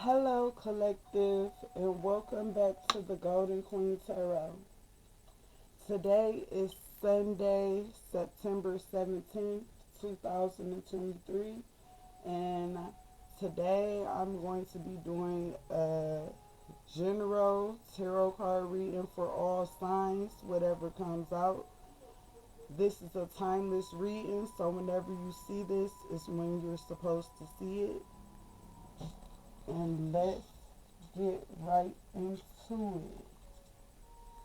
Hello, collective, and welcome back to the Golden Queen Tarot. Today is Sunday, September 17th, 2023, and today I'm going to be doing a general tarot card reading for all signs, whatever comes out. This is a timeless reading, so whenever you see this is when you're supposed to see it. And let's get right into it.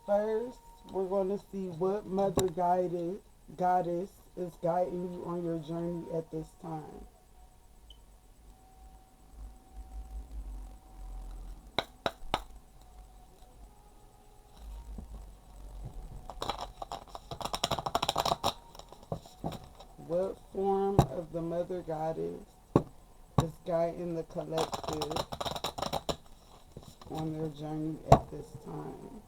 First, we're going to see what Mother Guided Goddess is guiding you on your journey at this time. What form of the Mother Goddess is guiding the collective on their journey at this time?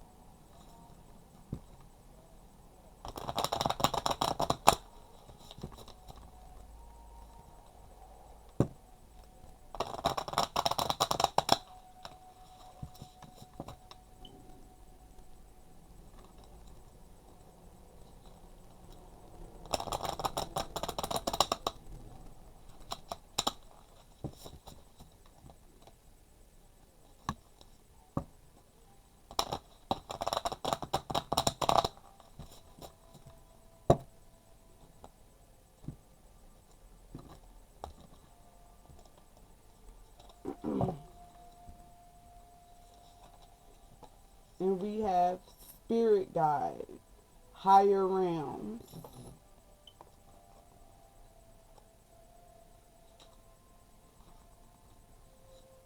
And we have Spirit Guide, Higher Realms.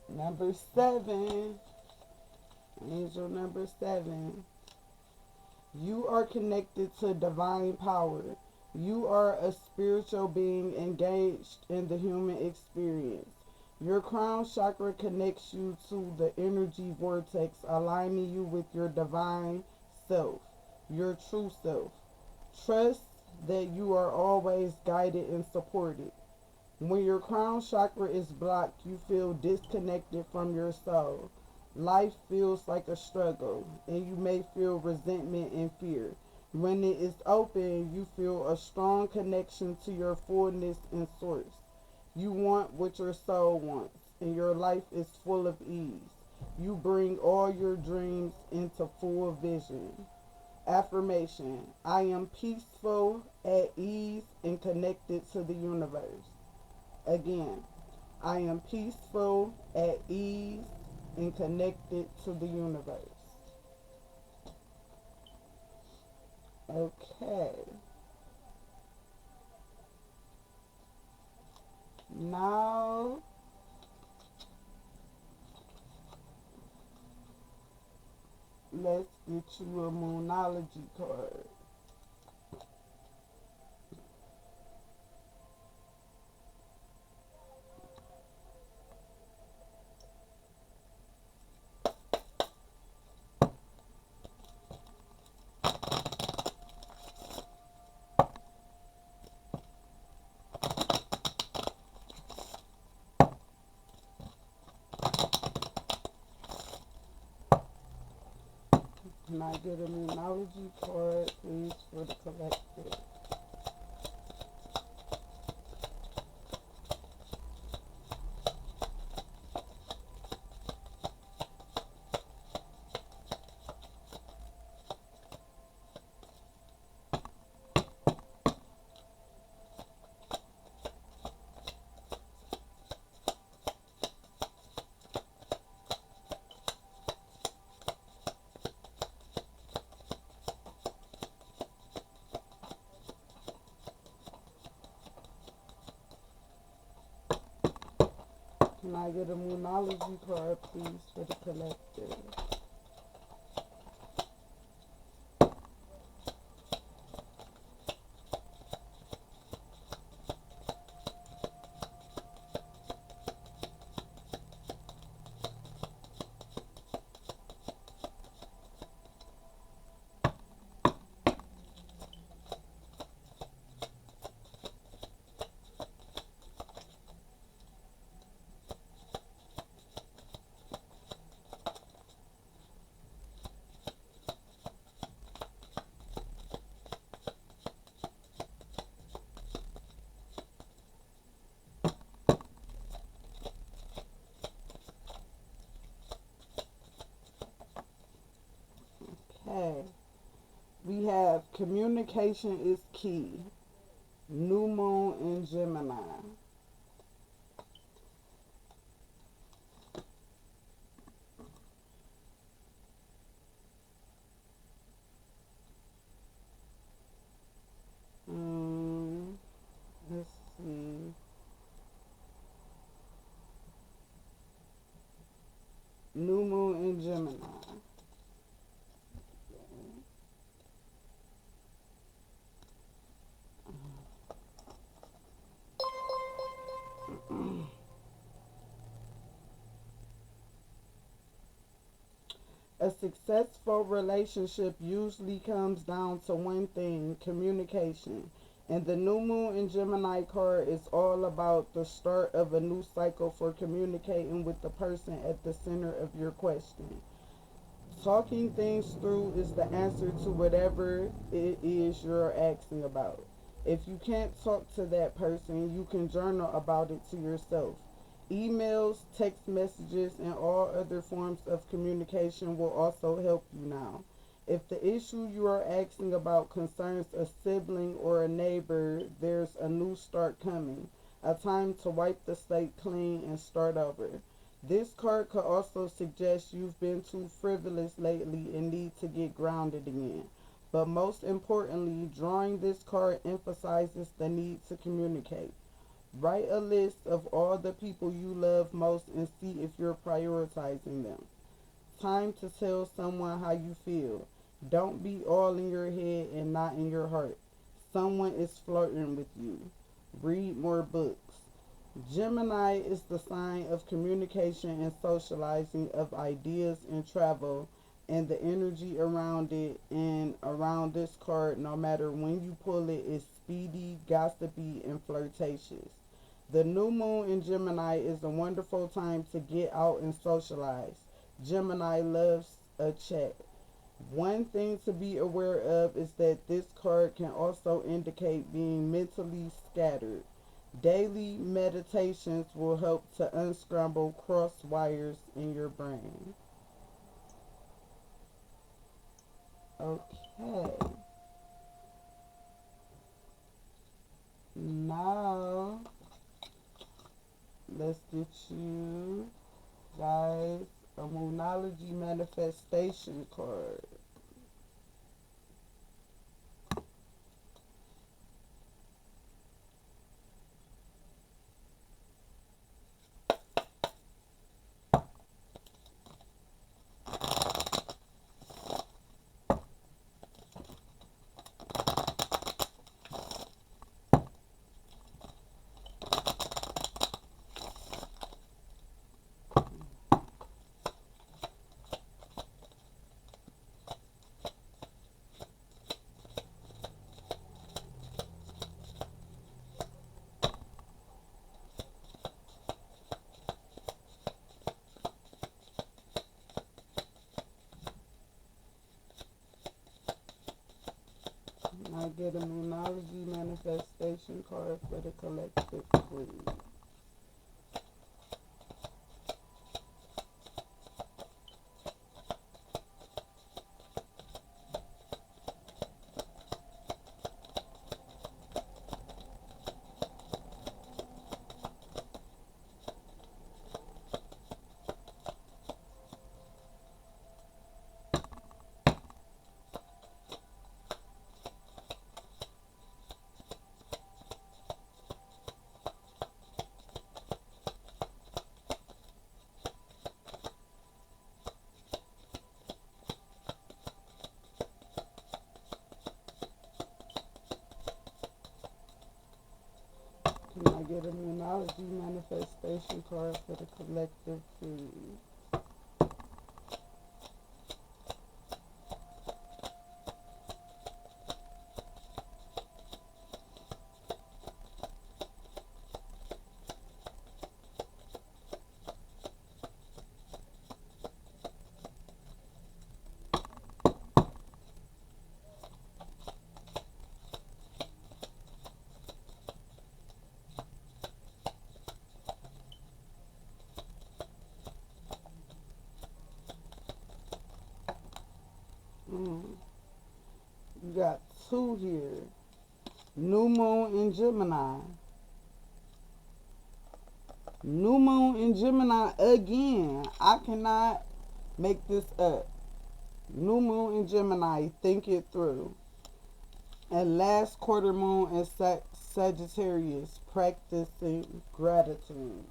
Number 7, Angel number 7. You are connected to divine power. You are a spiritual being engaged in the human experience. Your crown chakra connects you to the energy vortex, aligning you with your divine self, your true self. Trust that you are always guided and supported. When your crown chakra is blocked, you feel disconnected from your soul. Life feels like a struggle, and you may feel resentment and fear. When it is open, you feel a strong connection to your fullness and source. You want what your soul wants, and your life is full of ease. You bring all your dreams into full vision. Affirmation: I am peaceful, at ease, and connected to the universe. Again, I am peaceful, at ease, and connected to the universe. Okay. Now, let's get you a Moonology card. Can I get a Moonology card, please, for the collective? Can I get a Moonology card, please, for the collective? Communication is key. New moon in Gemini. Mm, let's see. New moon in Gemini. A successful relationship usually comes down to one thing: communication. And the new moon in Gemini card is all about the start of a new cycle for communicating with the person at the center of your question. Talking things through is the answer to whatever it is you're asking about. If you can't talk to that person, you can journal about it to yourself. Emails, text messages, and all other forms of communication will also help you now. If the issue you are asking about concerns a sibling or a neighbor, there's a new start coming. A time to wipe the slate clean and start over. This card could also suggest you've been too frivolous lately and need to get grounded again. But most importantly, drawing this card emphasizes the need to communicate. Write a list of all the people you love most and see if you're prioritizing them. Time to tell someone how you feel. Don't be all in your head and not in your heart. Someone is flirting with you. Read more books. Gemini is the sign of communication and socializing, of ideas and travel, and the energy around it and around this card, no matter when you pull it, is speedy, gossipy, and flirtatious. The new moon in Gemini is a wonderful time to get out and socialize. Gemini loves a chat. One thing to be aware of is that this card can also indicate being mentally scattered. Daily meditations will help to unscramble cross wires in your brain. Okay, now let's get you guys a Moonology manifestation card. I get a Moonology manifestation card for the collective, please. Can I get a Moonology manifestation card for the collective, please? Mm. You got 2 here. New moon in Gemini. New moon in Gemini again. I cannot make this up. New moon in Gemini. Think it through. And last quarter moon in Sagittarius. Practicing gratitude.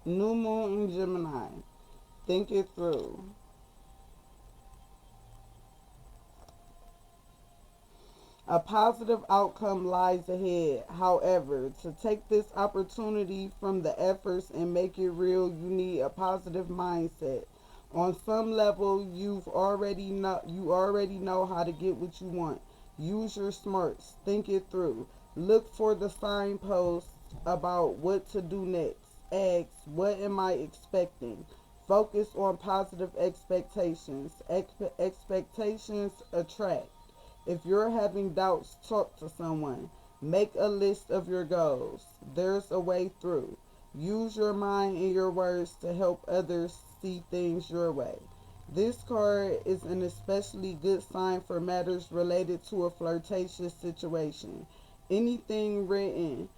New moon in Gemini. Think it through. A positive outcome lies ahead. However, to take this opportunity from the efforts and make it real, you need a positive mindset. On some level, you already know how to get what you want. Use your smarts. Think it through. Look for the signposts about what to do next. Ask, what am I expecting? Focus on positive expectations. Expectations attract. If you're having doubts, talk to someone. Make a list of your goals. There's a way through. Use your mind and your words to help others see things your way. This card is an especially good sign for matters related to a flirtatious situation. Anything written,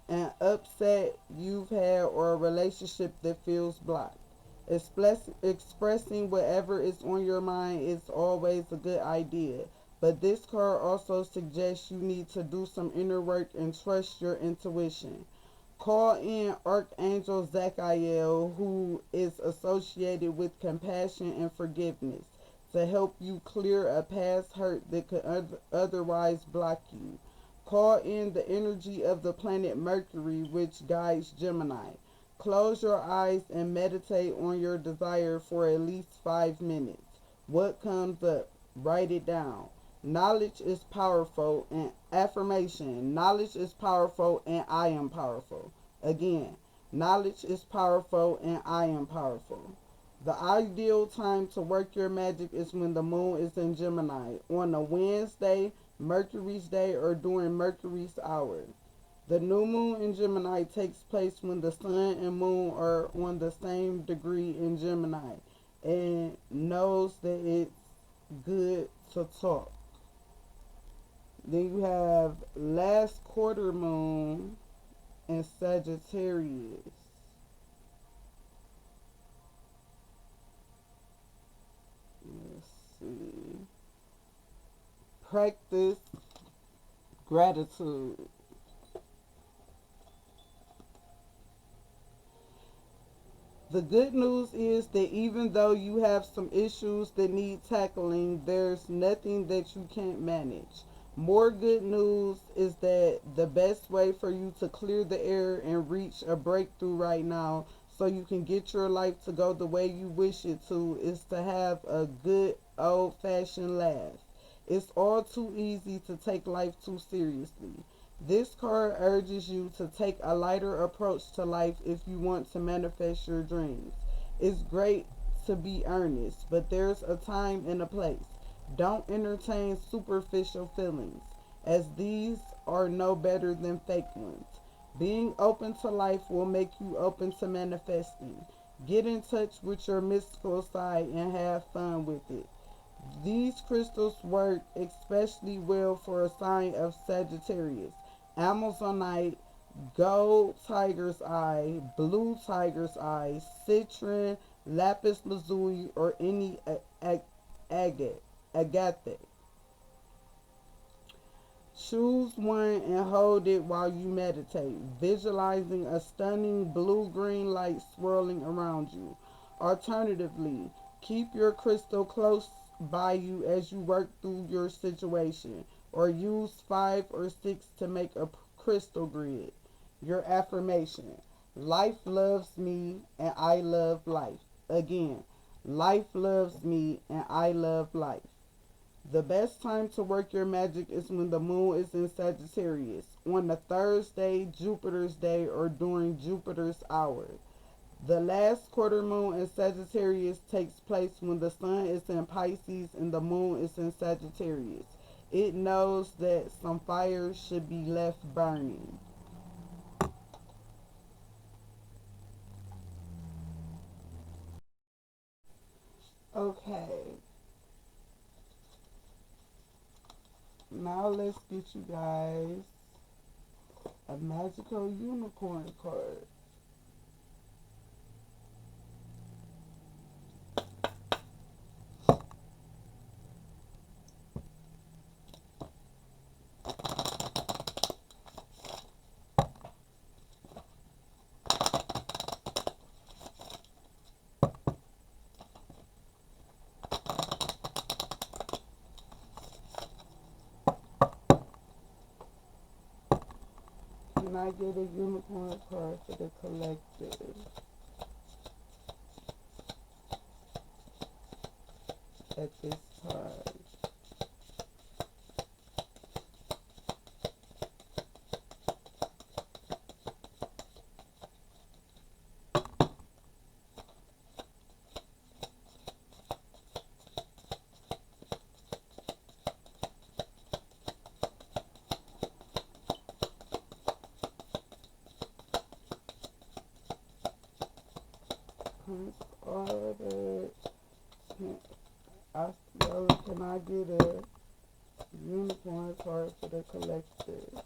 an upset you've had, or a relationship that feels blocked. Expressing whatever is on your mind is always a good idea. But this card also suggests you need to do some inner work and trust your intuition. Call in Archangel Zachiel, who is associated with compassion and forgiveness, to help you clear a past hurt that could otherwise block you. Call in the energy of the planet Mercury, which guides Gemini. Close your eyes and meditate on your desire for at least 5 minutes. What comes up? Write it down. Knowledge is powerful, and affirmation. Knowledge is powerful and I am powerful. Again, knowledge is powerful and I am powerful. The ideal time to work your magic is when the moon is in Gemini, on a Wednesday, Mercury's day, or during Mercury's hour. The new moon in Gemini takes place when the sun and moon are on the same degree in Gemini, and knows that it's good to talk. Then you have last quarter moon in Sagittarius. Let's see. Practice gratitude. The good news is that even though you have some issues that need tackling, there's nothing that you can't manage. More good news is that the best way for you to clear the air and reach a breakthrough right now so you can get your life to go the way you wish it to is to have a good old fashioned laugh. It's all too easy to take life too seriously. This card urges you to take a lighter approach to life if you want to manifest your dreams. It's great to be earnest, but there's a time and a place. Don't entertain superficial feelings, as these are no better than fake ones. Being open to life will make you open to manifesting. Get in touch with your mystical side and have fun with it. These crystals work especially well for a sign of Sagittarius. Amazonite, gold tiger's eye, blue tiger's eye, citron, lapis lazuli, or any agate. Choose one and hold it while you meditate, visualizing a stunning blue-green light swirling around you. Alternatively, keep your crystal close by you as you work through your situation, or use 5 or 6 to make a crystal grid. Your affirmation: life loves me and I love life. Again, life loves me and I love life. The best time to work your magic is when the moon is in Sagittarius, on a Thursday, Jupiter's day, or during Jupiter's hour. The last quarter moon in Sagittarius takes place when the sun is in Pisces and the moon is in Sagittarius. It knows that some fires should be left burning. Okay, now let's get you guys a magical unicorn card. Can I get a unicorn card for the collective at this time? Prince Order. Osceola, can I get a unicorn card for the collective?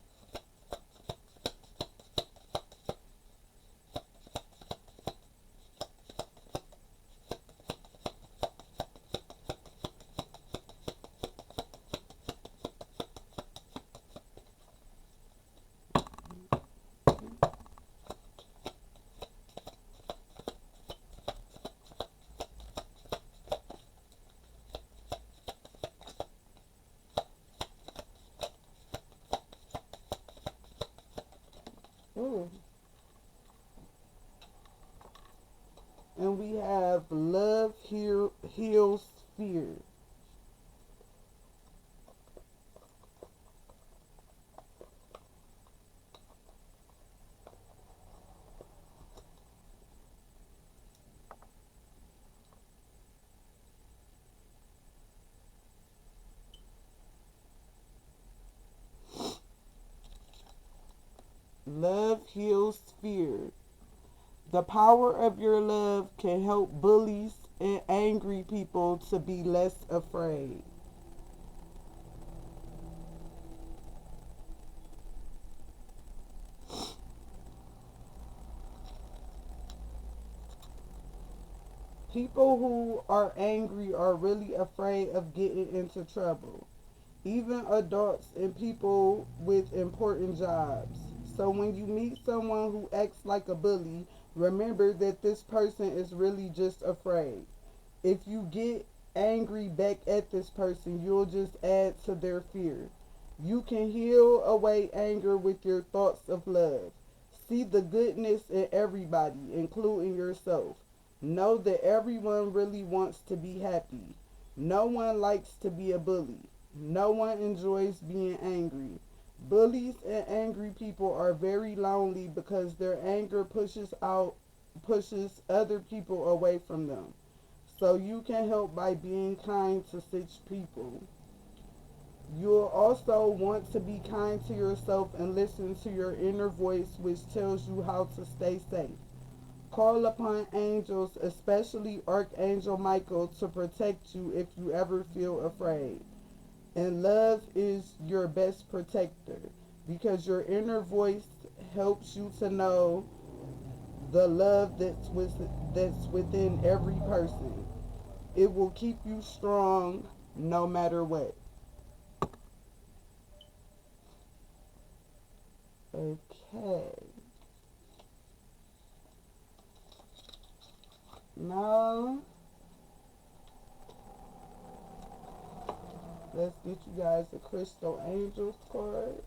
Ooh. And we have love heals fear. Love heals fear. The power of your love can help bullies and angry people to be less afraid. People who are angry are really afraid of getting into trouble. Even adults and people with important jobs. So when you meet someone who acts like a bully, remember that this person is really just afraid. If you get angry back at this person, you'll just add to their fear. You can heal away anger with your thoughts of love. See the goodness in everybody, including yourself. Know that everyone really wants to be happy. No one likes to be a bully. No one enjoys being angry. Bullies and angry people are very lonely because their anger pushes other people away from them. So you can help by being kind to such people. You'll also want to be kind to yourself and listen to your inner voice, which tells you how to stay safe. Call upon angels, especially Archangel Michael, to protect you if you ever feel afraid. And love is your best protector because your inner voice helps you to know the love that's within every person. It will keep you strong no matter what. Okay. Now, let's get you guys a Crystal Angels card.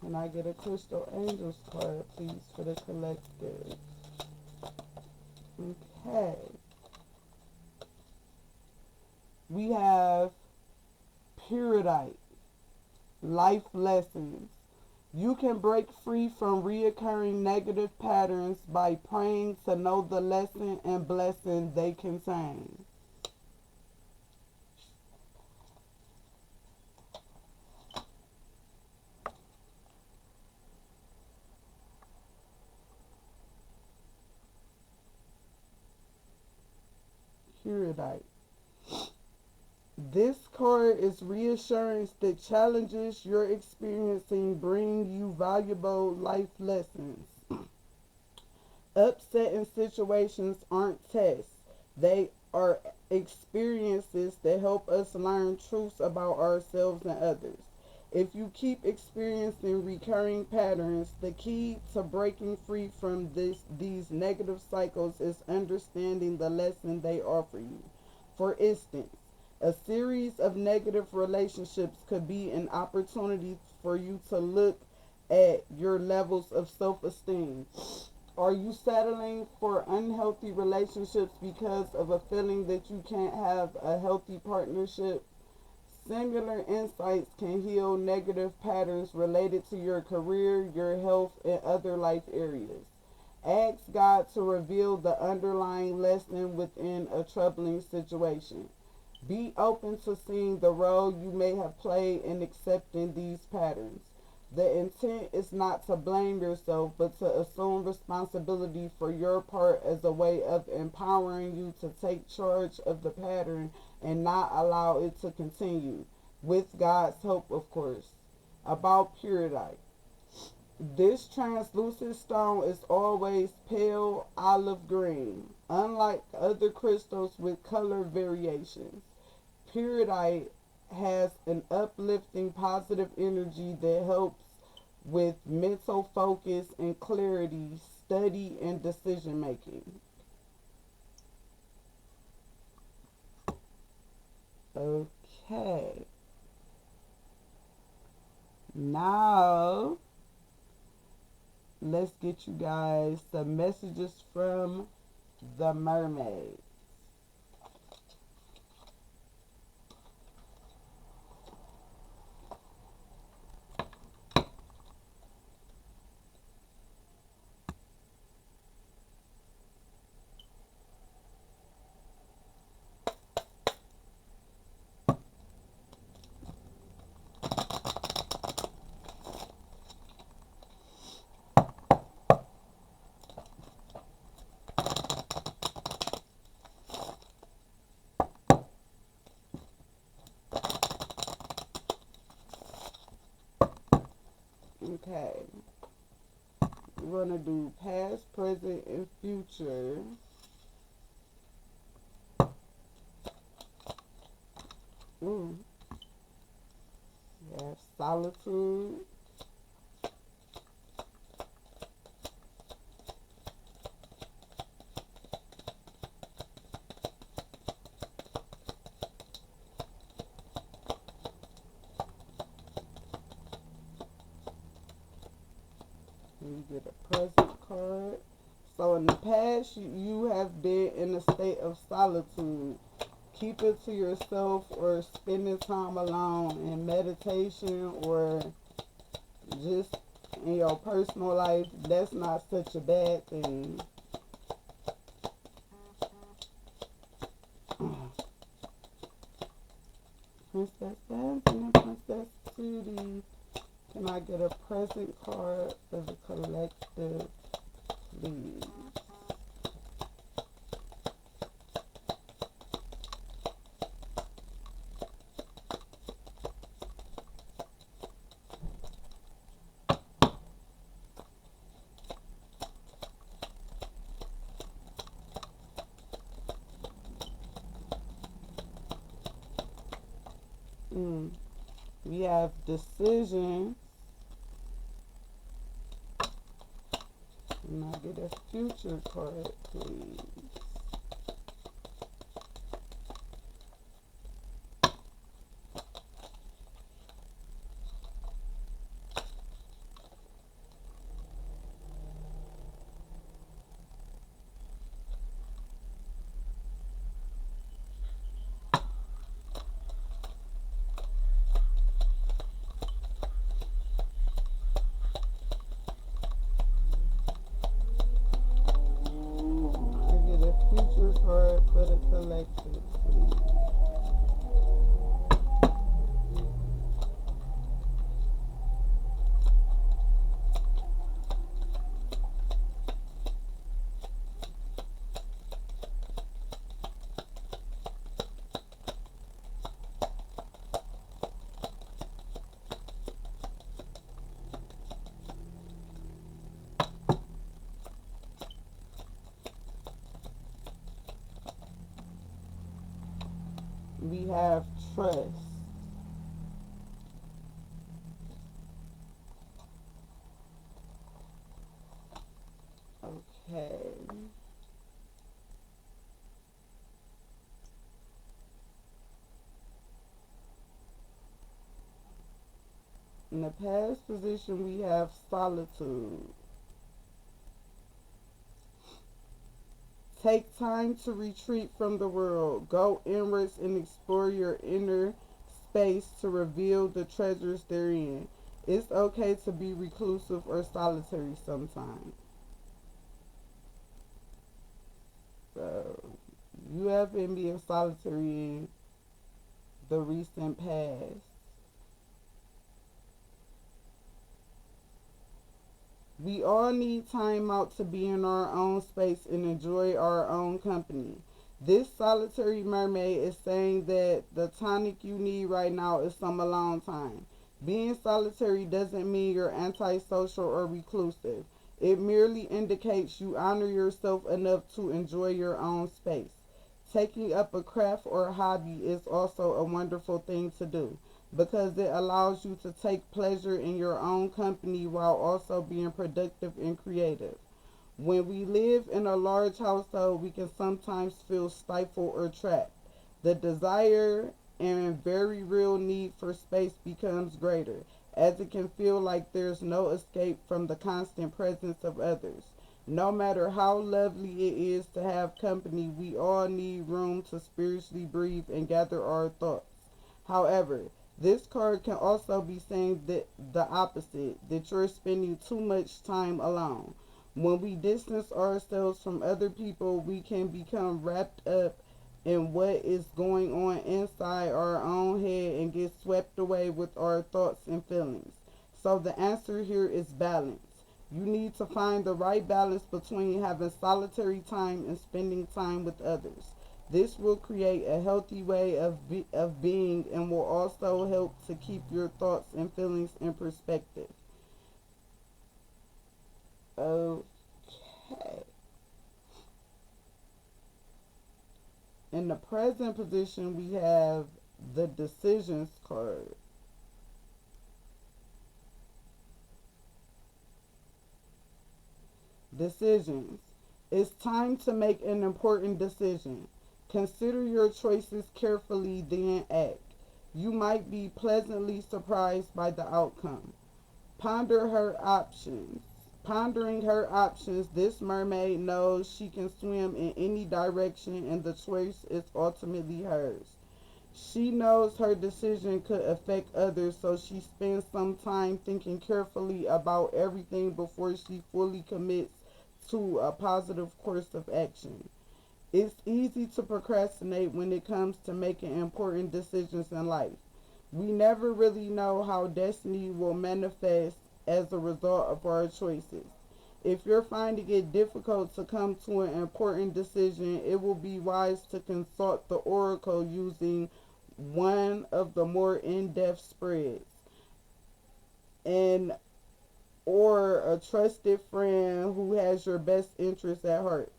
Can I get a Crystal Angels card, please, for the collective? Okay. We have Purity, life lessons. You can break free from reoccurring negative patterns by praying to know the lesson and blessing they contain. Purity. This card is reassurance that challenges you're experiencing bring you valuable life lessons. Upsetting situations aren't tests, they are experiences that help us learn truths about ourselves and others. If you keep experiencing recurring patterns, the key to breaking free from these negative cycles is understanding the lesson they offer you. For instance, a series of negative relationships could be an opportunity for you to look at your levels of self esteem. Are you settling for unhealthy relationships because of a feeling that you can't have a healthy partnership? Similar insights can heal negative patterns related to your career, your health, and other life areas. Ask God to reveal the underlying lesson within a troubling situation. Be open to seeing the role you may have played in accepting these patterns. The intent is not to blame yourself, but to assume responsibility for your part as a way of empowering you to take charge of the pattern and not allow it to continue. With God's help, of course. About Purity. This translucent stone is always pale olive green, unlike other crystals with color variations. Purity has an uplifting positive energy that helps with mental focus and clarity, study, and decision making. Okay. Now, let's get you guys some messages from the mermaid. Okay. We're going to do past, present, and future. Ooh. We have solitude. You get a present card. So in the past, you have been in a state of solitude. Keep it to yourself or spending time alone in meditation or just in your personal life. That's not such a bad thing. Princess Jasmine and Princess Judy. Can I get a present card for the collective, please? We have decision. Can I get a future card, please? have trust. Okay. In the past position, we have solitude. Take time to retreat from the world. Go inwards and explore your inner space to reveal the treasures therein. It's okay to be reclusive or solitary sometimes. So, you have been being solitary in the recent past. We all need time out to be in our own space and enjoy our own company. This solitary mermaid is saying that the tonic you need right now is some alone time. Being solitary doesn't mean you're antisocial or reclusive. It merely indicates you honor yourself enough to enjoy your own space. Taking up a craft or hobby is also a wonderful thing to do because it allows you to take pleasure in your own company while also being productive and creative. When we live in a large household, we can sometimes feel stifled or trapped. The desire and very real need for space becomes greater, as it can feel like there's no escape from the constant presence of others. No matter how lovely it is to have company, we all need room to spiritually breathe and gather our thoughts. However, this card can also be saying that the opposite, that you're spending too much time alone. When we distance ourselves from other people, we can become wrapped up in what is going on inside our own head and get swept away with our thoughts and feelings. So the answer here is balance. You need to find the right balance between having solitary time and spending time with others. This will create a healthy way of being and will also help to keep your thoughts and feelings in perspective. Okay. In the present position, we have the decisions card. Decisions. It's time to make an important decision. Consider your choices carefully, then act. You might be pleasantly surprised by the outcome. Ponder her options. Pondering her options, this mermaid knows she can swim in any direction and the choice is ultimately hers. She knows her decision could affect others, so she spends some time thinking carefully about everything before she fully commits to a positive course of action. It's easy to procrastinate when it comes to making important decisions in life. We never really know how destiny will manifest as a result of our choices. If you're finding it difficult to come to an important decision, it will be wise to consult the oracle using one of the more in-depth spreads and or a trusted friend who has your best interests at heart.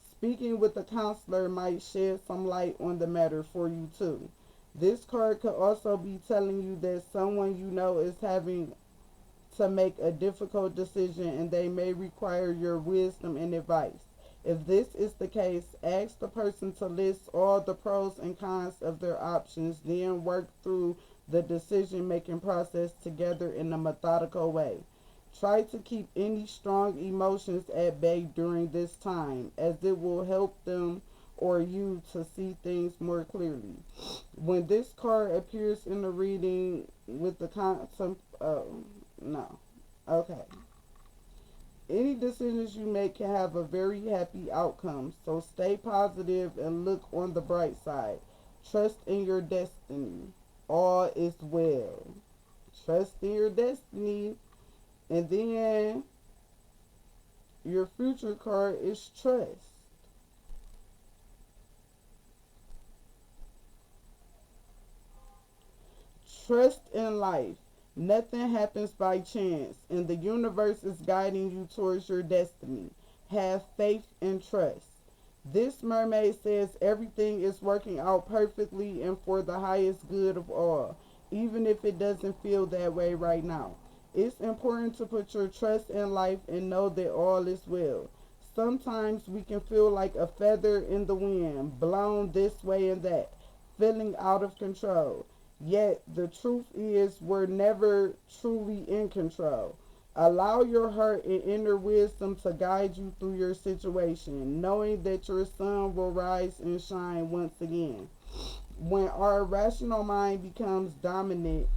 Speaking with a counselor might shed some light on the matter for you too. This card could also be telling you that someone you know is having to make a difficult decision and they may require your wisdom and advice. If this is the case, ask the person to list all the pros and cons of their options, then work through the decision making process together in a methodical way. Try to keep any strong emotions at bay during this time, as it will help them or you to see things more clearly. When this card appears in the reading with the no, okay. Any decisions you make can have a very happy outcome, so stay positive and look on the bright side. Trust in your destiny. All is well. Trust in your destiny. And then your future card is trust. Trust in life. Nothing happens by chance, and the universe is guiding you towards your destiny. Have faith and trust. This mermaid says everything is working out perfectly and for the highest good of all, even if it doesn't feel that way right now. It's important to put your trust in life and know that all is well. Sometimes we can feel like a feather in the wind, blown this way and that, feeling out of control. Yet the truth is, we're never truly in control. Allow your heart and inner wisdom to guide you through your situation, knowing that your sun will rise and shine once again. When our rational mind becomes dominant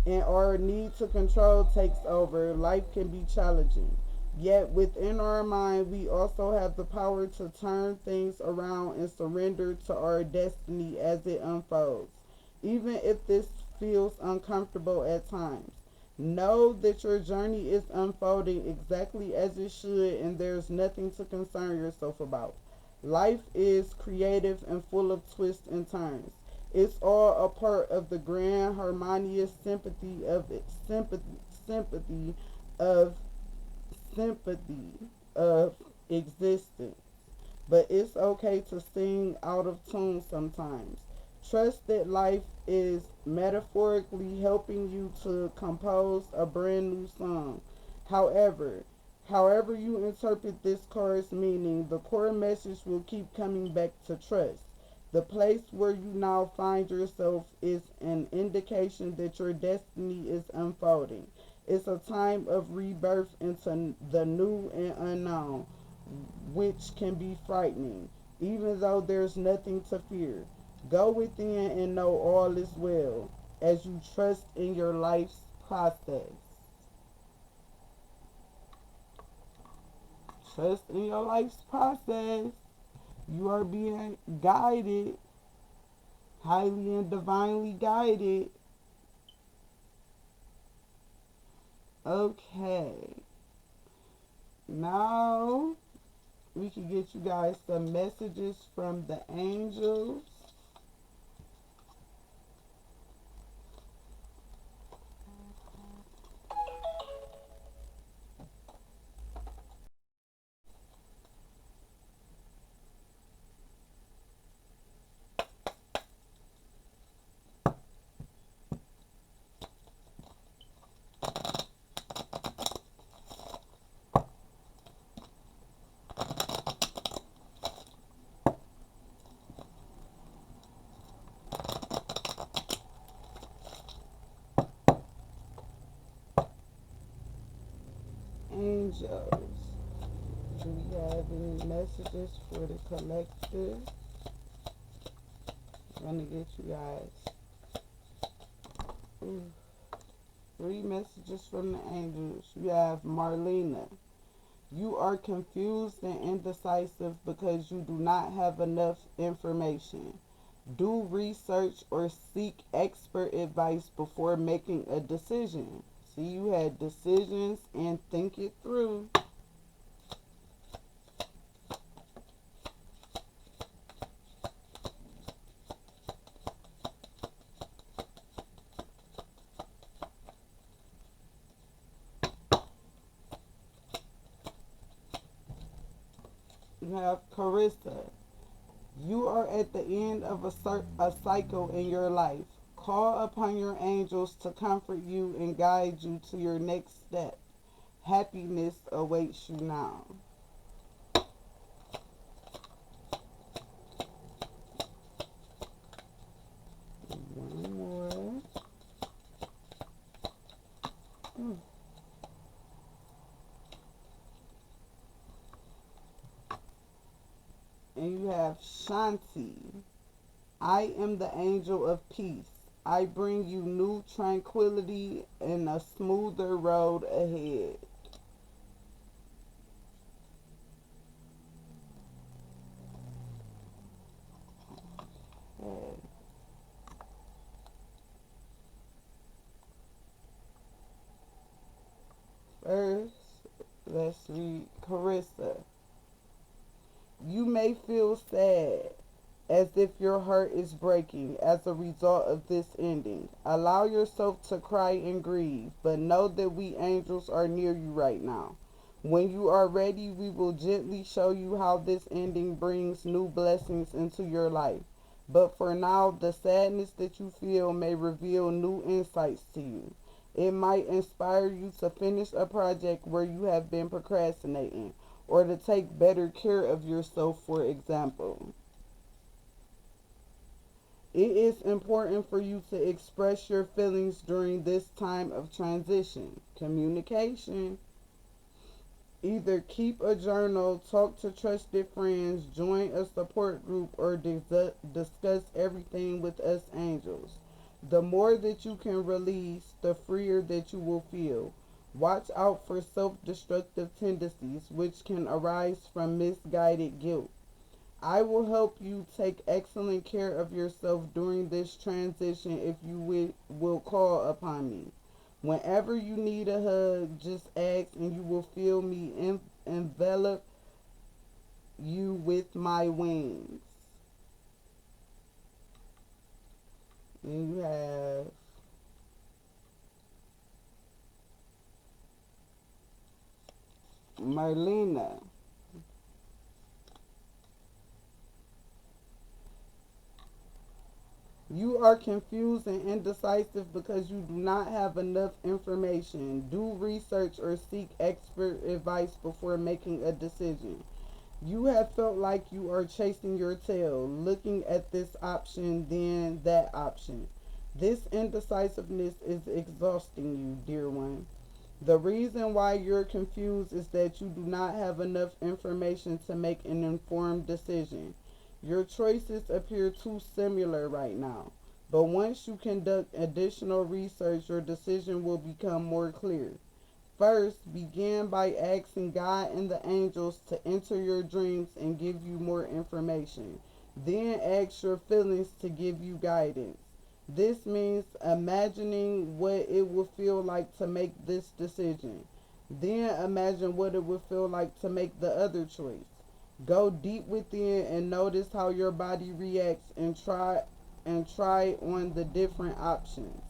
and our need to control takes over, life can be challenging. Yet within our mind, we also have the power to turn things around and surrender to our destiny as it unfolds. Even if this feels uncomfortable at times, know that your journey is unfolding exactly as it should and there's nothing to concern yourself about. Life is creative and full of twists and turns. It's all a part of the grand harmonious sympathy of sympathy of existence. But it's okay to sing out of tune sometimes. Trust that life is metaphorically helping you to compose a brand new song. However, however you interpret this chorus meaning, the core message will keep coming back to trust. The place where you now find yourself is an indication that your destiny is unfolding. It's a time of rebirth into the new and unknown, which can be frightening, even though there's nothing to fear. Go within and know all is well as you trust in your life's process. Trust in your life's process. You are being guided, highly and divinely guided. Okay. Now we can get you guys some messages from the angels. Angels. Do we have any messages for the collective? I'm gonna get you guys ooh, 3 messages from the angels. You have Marlena. You are confused and indecisive because you do not have enough information. Do research or seek expert advice before making a decision. See, you had decisions and think it through. You have Carissa. You are at the end of a cycle in your life. Call upon your angels to comfort you and guide you to your next step. Happiness awaits you now. One more. Mm. And you have Shanti. I am the angel of peace. I bring you new tranquility and a smoother road ahead. Okay. First, let's read Carissa. You may feel sad, as if your heart is breaking as a result of this ending. Allow yourself to cry and grieve, but know that we angels are near you right now. When you are ready, we will gently show you how this ending brings new blessings into your life. But for now, the sadness that you feel may reveal new insights to you. It might inspire you to finish a project where you have been procrastinating, or to take better care of yourself, for example. It is important for you to express your feelings during this time of transition. Communication. Either keep a journal, talk to trusted friends, join a support group, or discuss everything with us angels. The more that you can release, the freer that you will feel. Watch out for self destructive tendencies which can arise from misguided guilt. I will help you take excellent care of yourself during this transition if you will call upon me. Whenever you need a hug, just ask and you will feel me envelop you with my wings. And you have Marlena. You are confused and indecisive because you do not have enough information. Do research or seek expert advice before making a decision. You have felt like you are chasing your tail, looking at this option, then that option. This indecisiveness is exhausting you, dear one. The reason why you're confused is that you do not have enough information to make an informed decision. Your choices appear too similar right now, but once you conduct additional research, your decision will become more clear. First, begin by asking God and the angels to enter your dreams and give you more information. Then ask your feelings to give you guidance. This means imagining what it will feel like to make this decision. Then imagine what it would feel like to make the other choice. Go deep within and notice how your body reacts and try on the different options.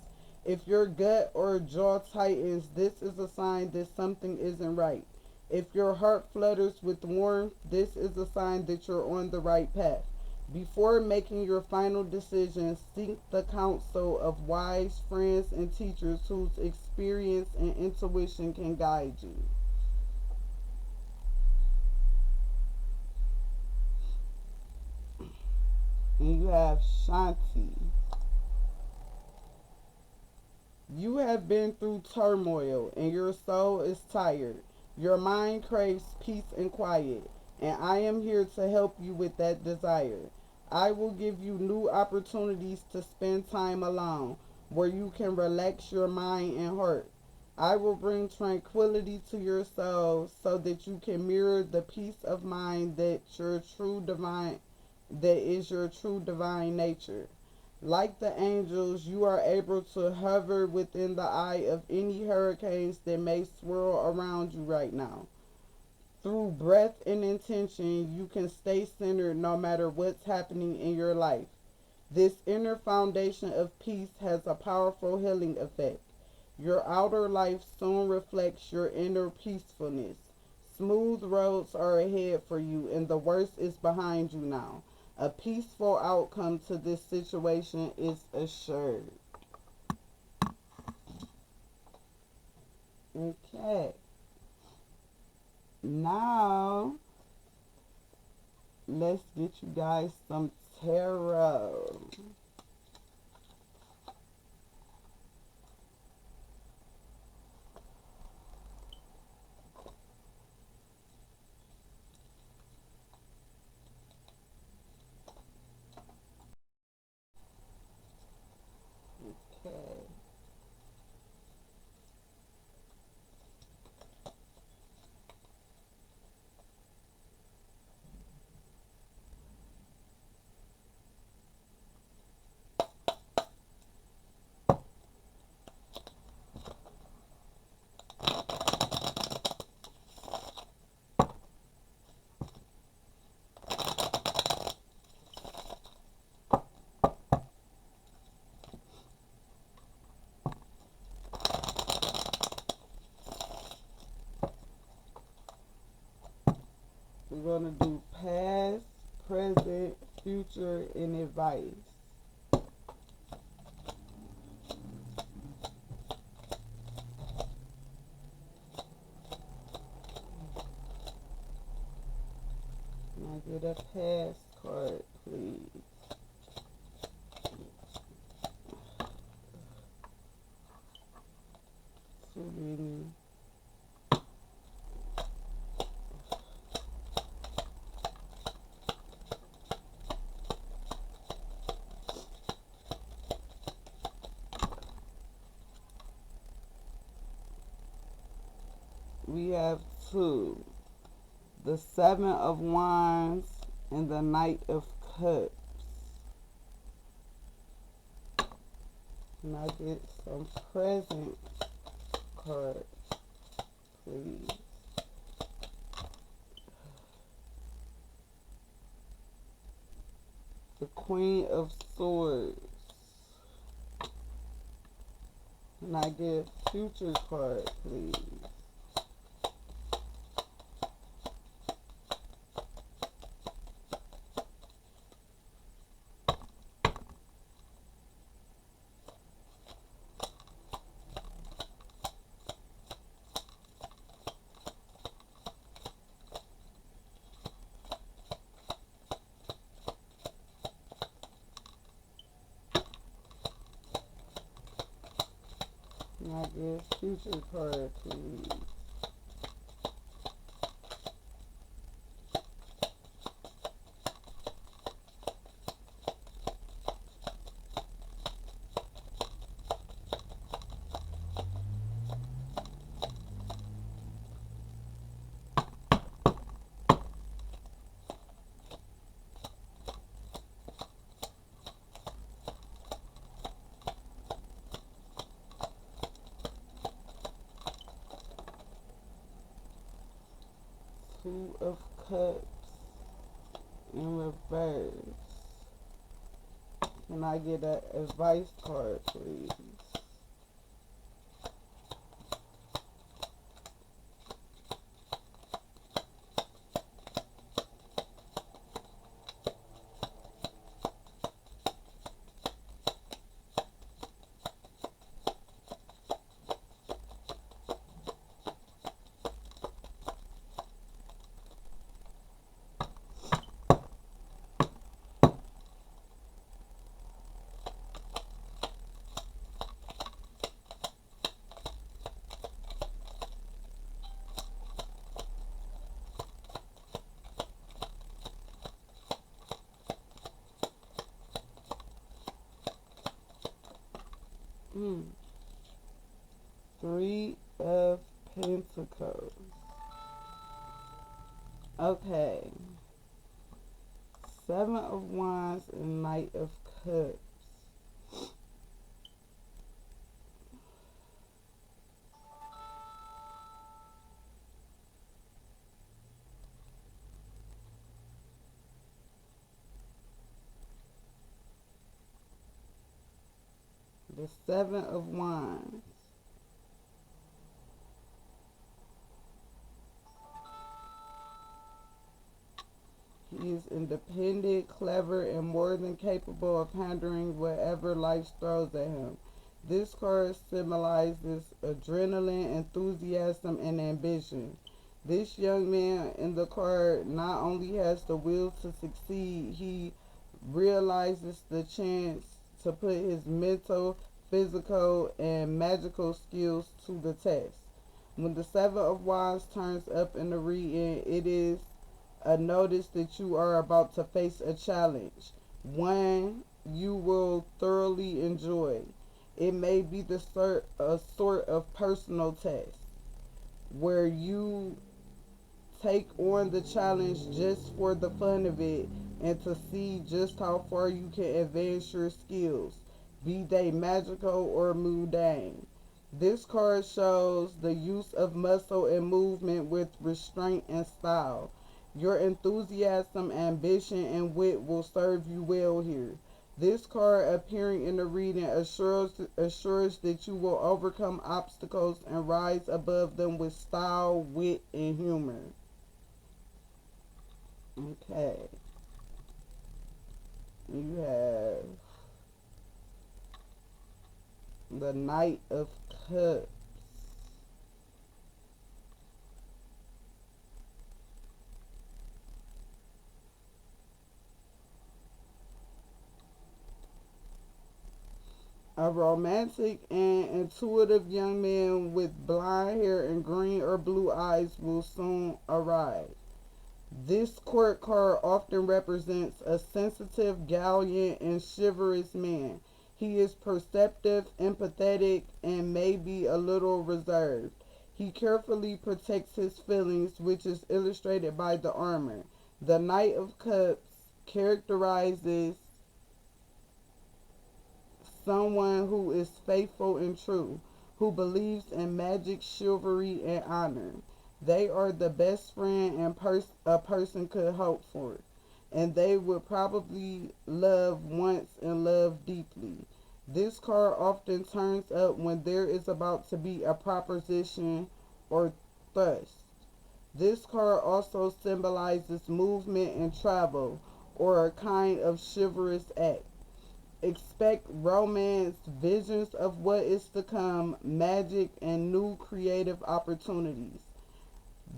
If your gut or jaw tightens, this is a sign that something isn't right. If your heart flutters with warmth, this is a sign that you're on the right path. Before making your final decision, seek the counsel of wise friends and teachers whose experience and intuition can guide you. And you have Shanti. You have been through turmoil and your soul is tired. Your mind craves peace and quiet, and I am here to help you with that desire. I will give you new opportunities to spend time alone where you can relax your mind and heart. I will bring tranquility to your soul so that you can mirror the peace of mind that is your true divine nature. Like the angels, you are able to hover within the eye of any hurricanes that may swirl around you right now. Through breath and intention, you can stay centered no matter what's happening in your life. This inner foundation of peace has a powerful healing effect. Your outer life soon reflects your inner peacefulness. Smooth roads are ahead for you, and the worst is behind you now. A peaceful outcome to this situation is assured. Okay. Now, let's get you guys some tarot. Okay. We're going to do past, present, future, and advice. Can I get a past card, please? Too many. We have two. The Seven of Wands and the Knight of Cups. Can I get some present cards, please? The Queen of Swords. Can I get a future card, please? Can I get a future card, please? Two of Cups in reverse. Can I get an advice card, please? Three of Pentacles. Okay. Seven of Wands and Knight of Cups. The Seven of Wands. He is independent, clever, and more than capable of handling whatever life throws at him. This card symbolizes adrenaline, enthusiasm, and ambition. This young man in the card not only has the will to succeed, he realizes the chance to put his mental, physical, and magical skills to the test. When the Seven of Wands turns up in the reading, it is a notice that you are about to face a challenge, one you will thoroughly enjoy. It may be a sort of personal test where you take on the challenge just for the fun of it and to see just how far you can advance your skills, be they magical or mundane. This card shows the use of muscle and movement with restraint and style. Your enthusiasm, ambition, and wit will serve you well here. This card appearing in the reading assures that you will overcome obstacles and rise above them with style, wit, and humor. Okay. You have the Knight of Cups. A romantic and intuitive young man with blonde hair and green or blue eyes will soon arrive. This court card often represents a sensitive, gallant, and chivalrous man. He is perceptive, empathetic, and maybe a little reserved. He carefully protects his feelings, which is illustrated by the armor. The Knight of Cups characterizes someone who is faithful and true, who believes in magic, chivalry, and honor. They are the best friend and a person could hope for, and they would probably love once and love deeply. This card often turns up when there is about to be a proposition or thrust. This card also symbolizes movement and travel, or a kind of chivalrous act. Expect romance, visions of what is to come, magic, and new creative opportunities.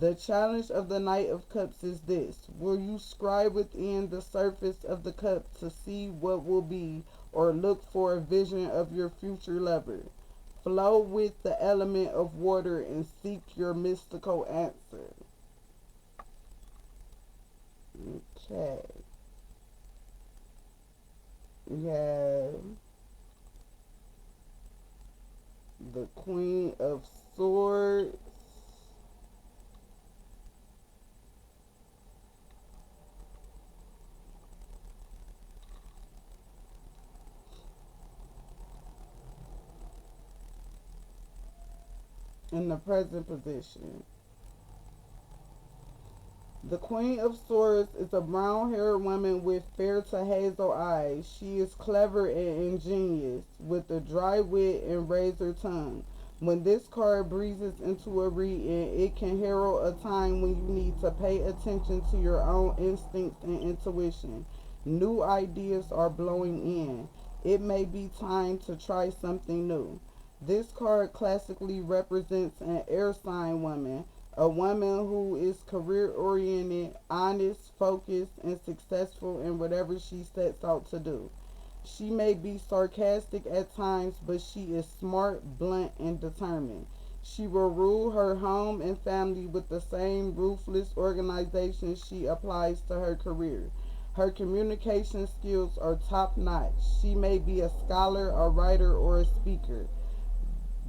The challenge of the Knight of Cups is this: will you scribe within the surface of the cup to see what will be, or look for a vision of your future lover? Flow with the element of water and seek your mystical answer. Okay. We have the Queen of Swords. In the present position. The Queen of Swords is a brown haired woman with fair to hazel eyes. She is clever and ingenious, with a dry wit and razor tongue. When this card breezes into a reading, it can herald a time when you need to pay attention to your own instincts and intuition. New ideas are blowing in. It may be time to try something new. This card classically represents an air sign woman, a woman who is career oriented, honest, focused, and successful in whatever she sets out to do. She may be sarcastic at times, but she is smart, blunt, and determined. She will rule her home and family with the same ruthless organization she applies to her career. Her communication skills are top notch. She may be a scholar, a writer, or a speaker.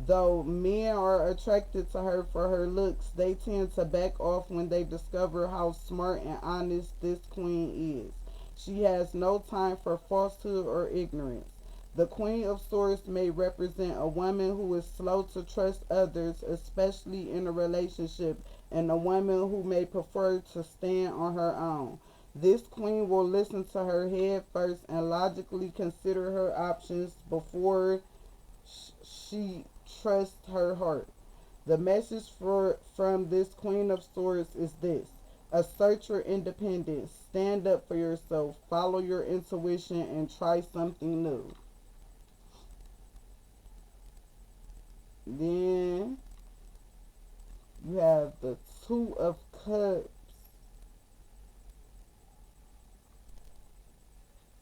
Though men are attracted to her for her looks, they tend to back off when they discover how smart and honest this queen is. She has no time for falsehood or ignorance. The Queen of Swords may represent a woman who is slow to trust others, especially in a relationship, and a woman who may prefer to stand on her own. This queen will listen to her head first and logically consider her options before she trusts her heart. The message from this Queen of Swords is this: assert your independence, stand up for yourself, follow your intuition, and try something new. Then you have the Two of Cups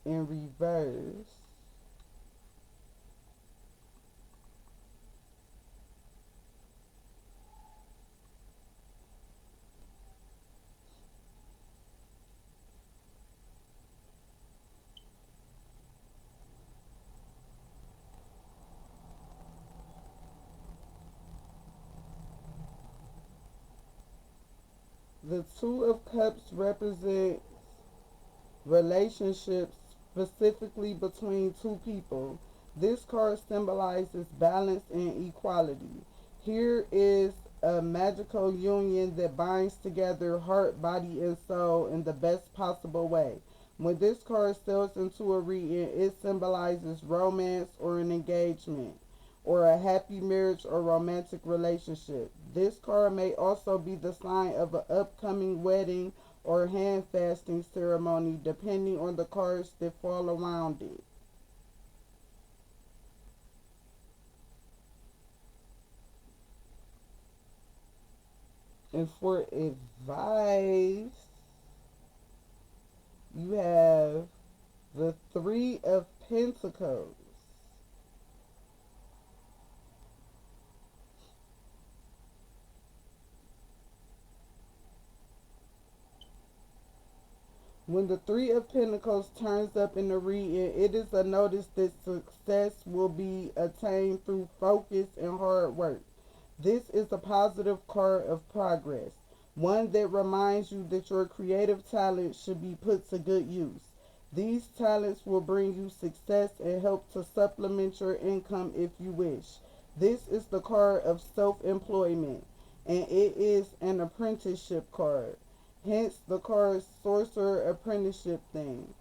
in reverse. The Two of Cups represent relationships, specifically between two people. This card symbolizes balance and equality. Here is a magical union that binds together heart, body, and soul in the best possible way. When this card sails into a reading, it symbolizes romance or an engagement, or a happy marriage or romantic relationship. This card may also be the sign of an upcoming wedding or hand fasting ceremony, depending on the cards that fall around it. And for advice, you have the Three of Pentacles. When the Three of Pentacles turns up in the reading, it is a notice that success will be attained through focus and hard work. This is a positive card of progress, one that reminds you that your creative talents should be put to good use. These talents will bring you success and help to supplement your income if you wish. This is the card of self-employment, and it is an apprenticeship card. Hence the card Sorcerer Apprenticeship thing.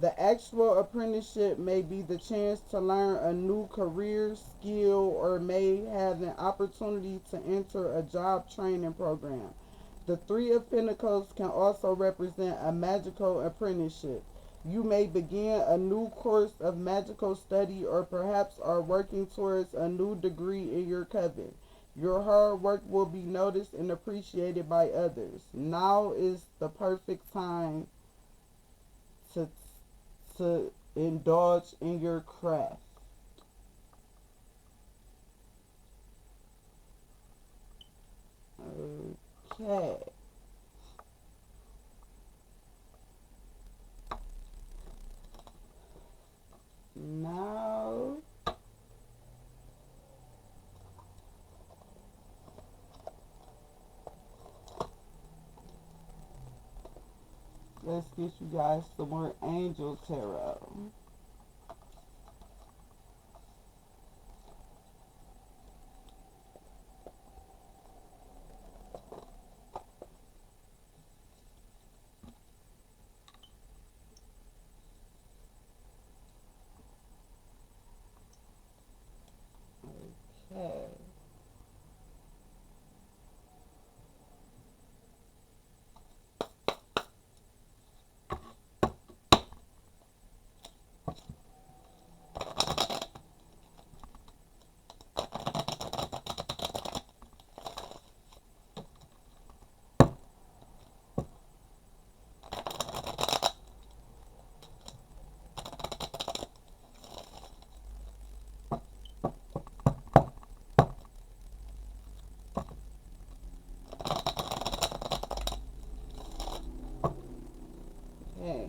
The actual apprenticeship may be the chance to learn a new career, skill, or may have an opportunity to enter a job training program. The Three of Pentacles can also represent a magical apprenticeship. You may begin a new course of magical study or perhaps are working towards a new degree in your coven. Your hard work will be noticed and appreciated by others. Now is the perfect time to indulge in your craft. Okay. Now let's get you guys some more angel tarot. Okay. Okay.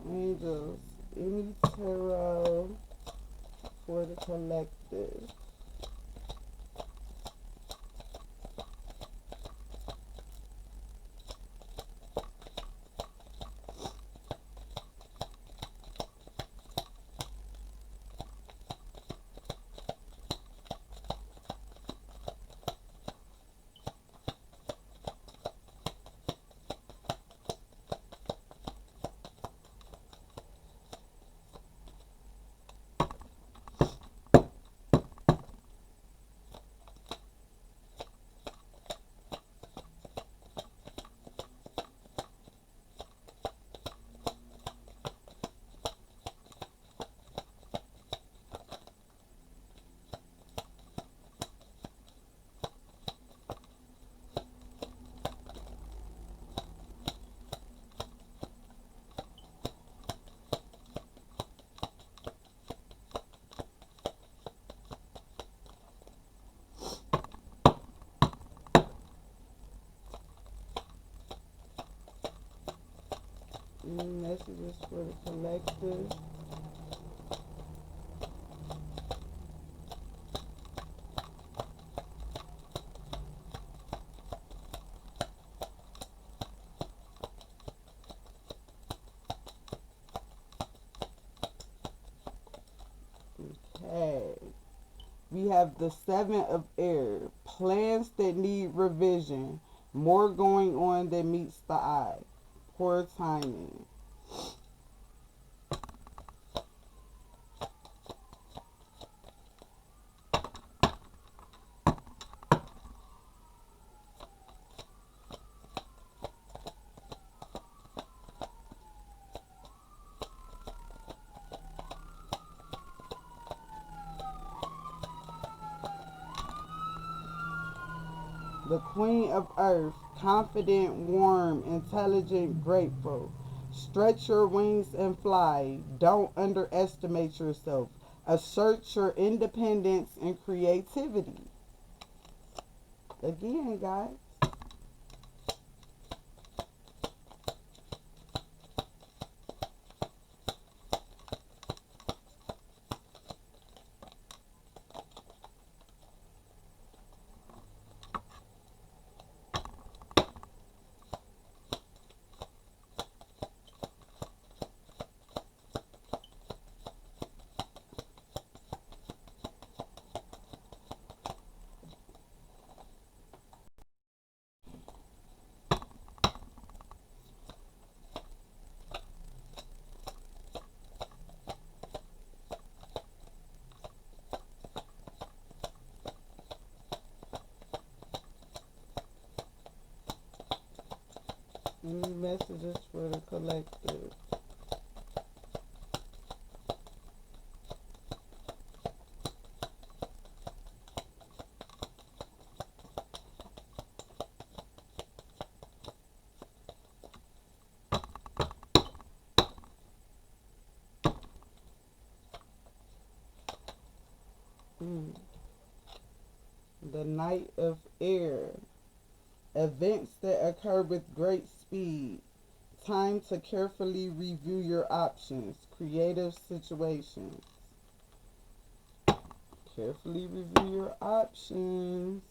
Angels, any tarot for the collective. Any messages for the collective? Okay. We have the Seven of Air. Plans that need revision. More going on than meets the eye. Poor timing. The queen of earth, confident, warm, intelligent, grateful. Stretch your wings and fly. Don't underestimate yourself. Assert your independence and creativity. Again, guys. Any messages for the collective? Mm. The Knight of Air. Events that occur with great speed. Time to carefully review your options. Creative situations. Carefully review your options.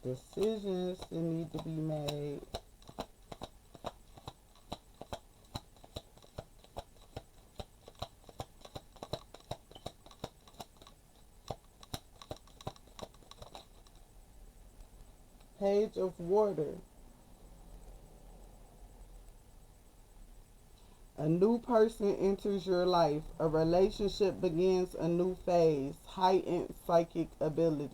Decisions that need to be made. Page of Water. A new person enters your life. A relationship begins a new phase. Heightened psychic abilities.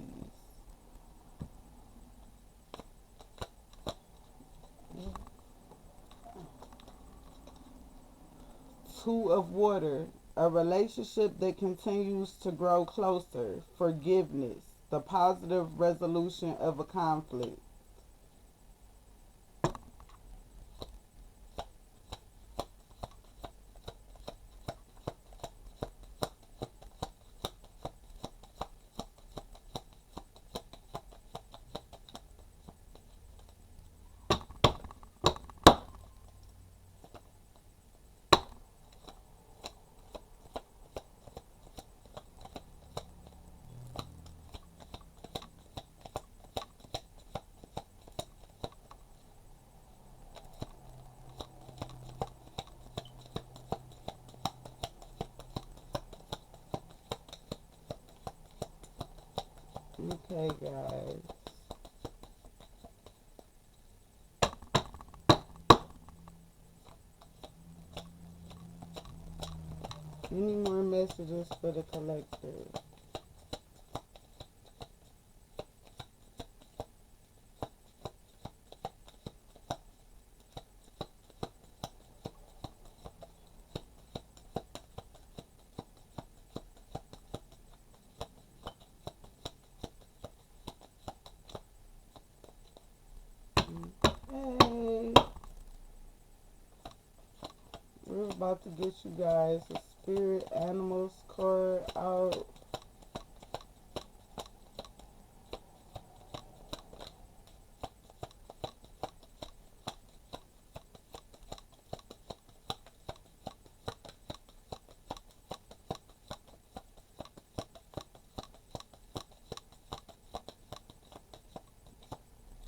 Two of Water. A relationship that continues to grow closer. Forgiveness. The positive resolution of a conflict. Okay, guys. Any more messages for the collective? Okay. We're about to get you guys a spirit animals card out.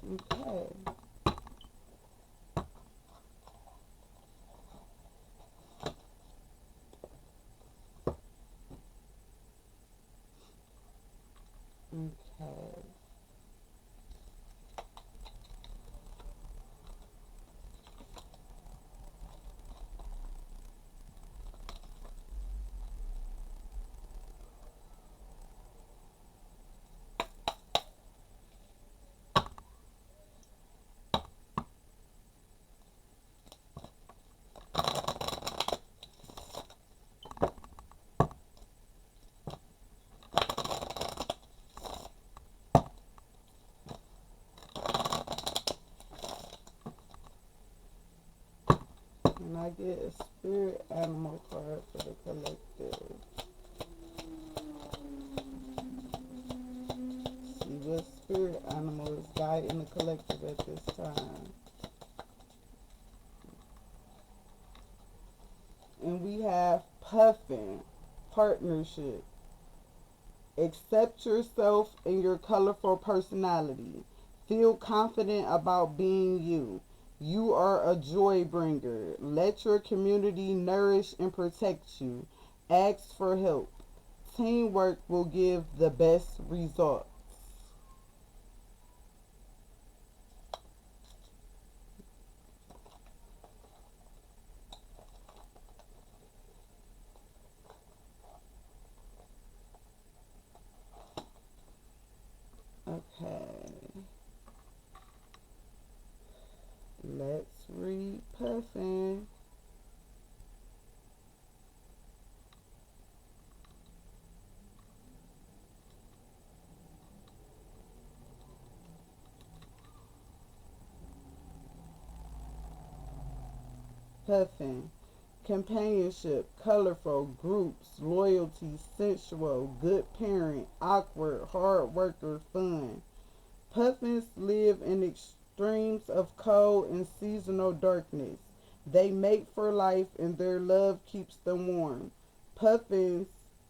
Okay. Okay. Can I get a spirit animal card for the collective? See what spirit animal is guiding the collective at this time. And we have Puffin, partnership. Accept yourself and your colorful personality. Feel confident about being you. You are a joy bringer. Let your community nourish and protect you. Ask for help. Teamwork will give the best results. Okay. Let's read Puffin. Puffin. Companionship, colorful, groups, loyalty, sensual, good parent, awkward, hard worker, fun. Puffins live in extremes of cold and seasonal darkness. They mate for life and their love keeps them warm. Puffins,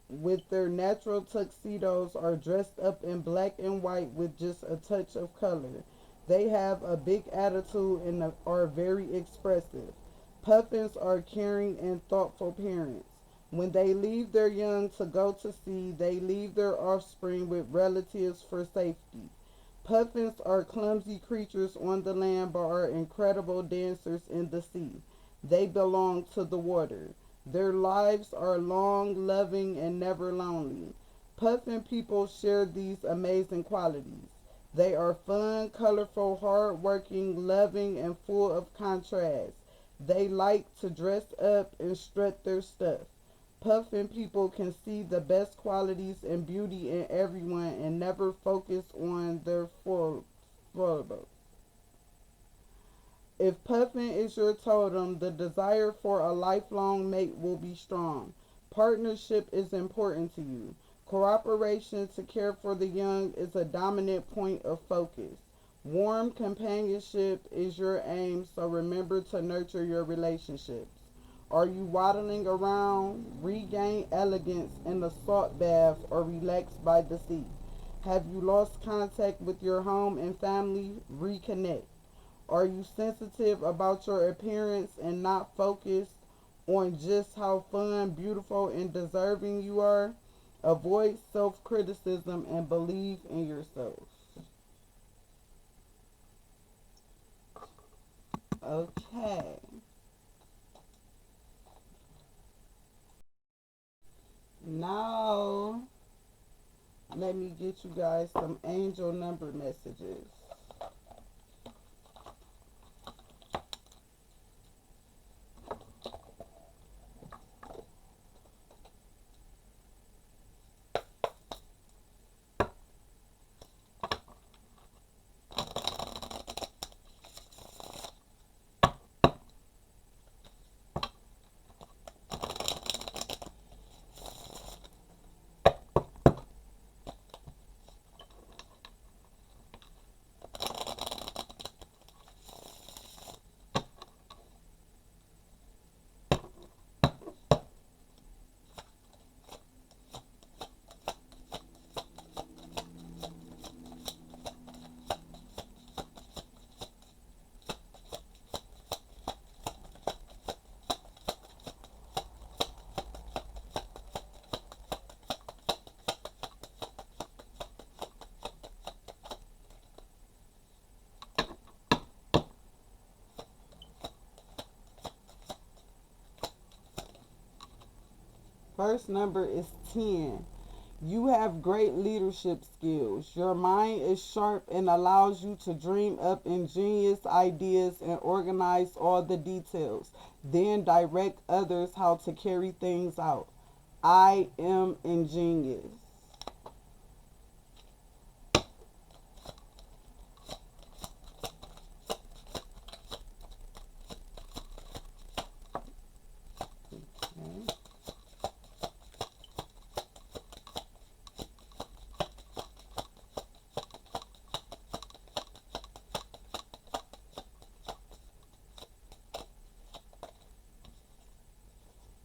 with their natural tuxedos, are dressed up in black and white with just a touch of color. They have a big attitude and are very expressive. Puffins are caring and thoughtful parents. When they leave their young to go to sea, they leave their offspring with relatives for safety. Puffins are clumsy creatures on the land but are incredible dancers in the sea. They belong to the water. Their lives are long, loving, and never lonely. Puffin people share these amazing qualities. They are fun, colorful, hardworking, loving, and full of contrast. They like to dress up and strut their stuff. Puffin people can see the best qualities and beauty in everyone and never focus on their foibles. If Puffin is your totem, the desire for a lifelong mate will be strong. Partnership is important to you. Cooperation to care for the young is a dominant point of focus. Warm companionship is your aim, so remember to nurture your relationships. Are you waddling around? Regain elegance in a salt bath or relax by the sea. Have you lost contact with your home and family? Reconnect. Are you sensitive about your appearance and not focused on just how fun, beautiful, and deserving you are? Avoid self criticism and believe in yourself. Okay. Now, let me get you guys some angel number messages. First number is 10. You have great leadership skills. Your mind is sharp and allows you to dream up ingenious ideas and organize all the details, then direct others how to carry things out. I am ingenious.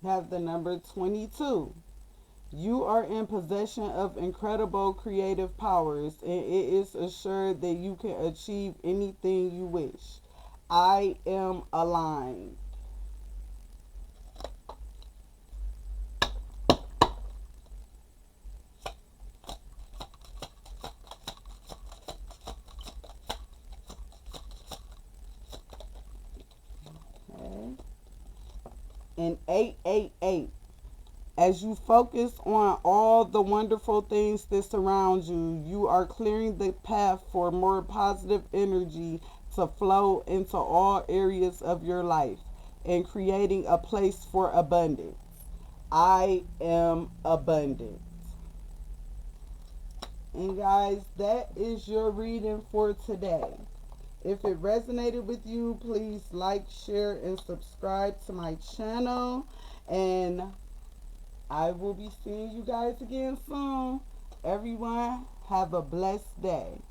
have the number 22. You are in possession of incredible creative powers, and it is assured that you can achieve anything you wish. I am aligned. Okay. And 888. As you focus on all the wonderful things that surround you, you are clearing the path for more positive energy to flow into all areas of your life and creating a place for abundance. I am abundant. And guys, that is your reading for today. If it resonated with you, please like, share, and subscribe to my channel. And I will be seeing you guys again soon. Everyone, have a blessed day.